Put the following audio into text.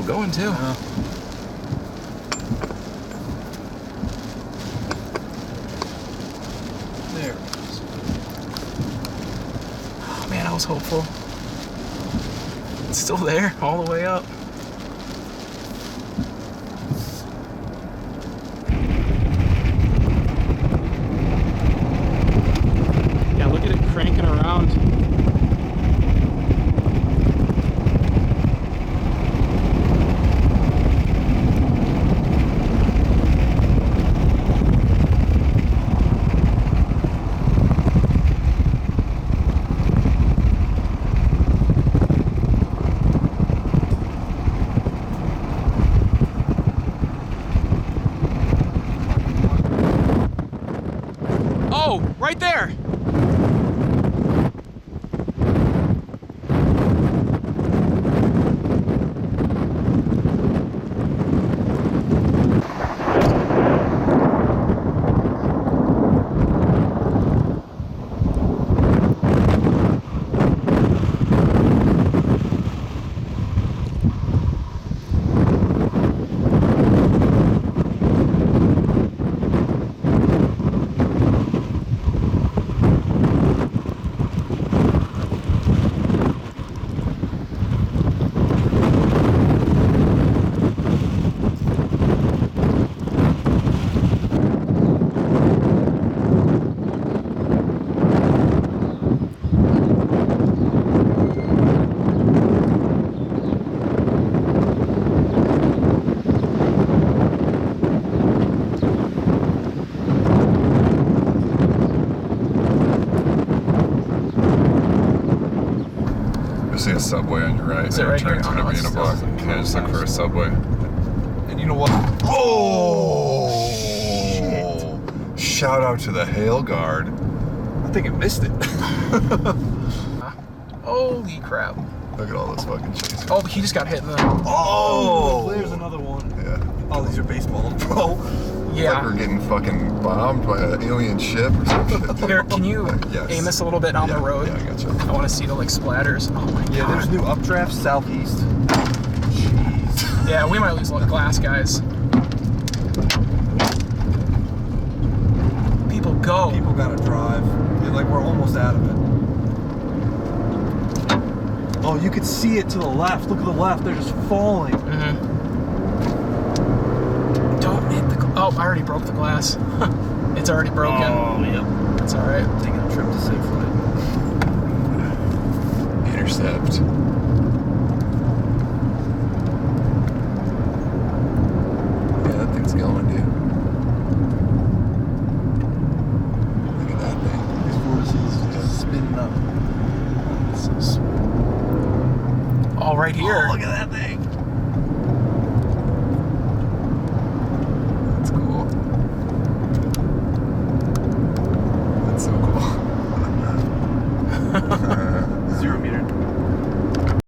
going too. There it is. Oh, man, I was hopeful. It's still there, all the way up. Yeah, look at it cranking around. Oh, right there. See a Subway on your right. Is it right turns here? into Oh, no, being a it's block. still- Yeah, just look for a Subway. And you know what? Oh! Shit. Shout out to the Hail Guard. I think it missed it. Holy crap. Look at all this fucking chasing. Oh, he just got hit in the... Oh! There's another one. Yeah. Oh, these are baseballs, bro. Yeah. Like we're getting fucking bombed by an alien ship or some shit. Here, can you Yes. aim us a little bit on the road? Yeah, I gotcha. I want to see the like splatters. Oh my god. Yeah, there's new updrafts southeast. Jeez. Yeah, we might lose like glass, guys. People go. People gotta drive. Yeah, like we're almost out of it. Oh, you could see it to the left. Look at the left. They're just falling. Mm-hmm. Don't hit the. Oh, I already broke the glass. It's already broken. Oh, yep. It's all right. Taking a trip to safe flight. Intercept.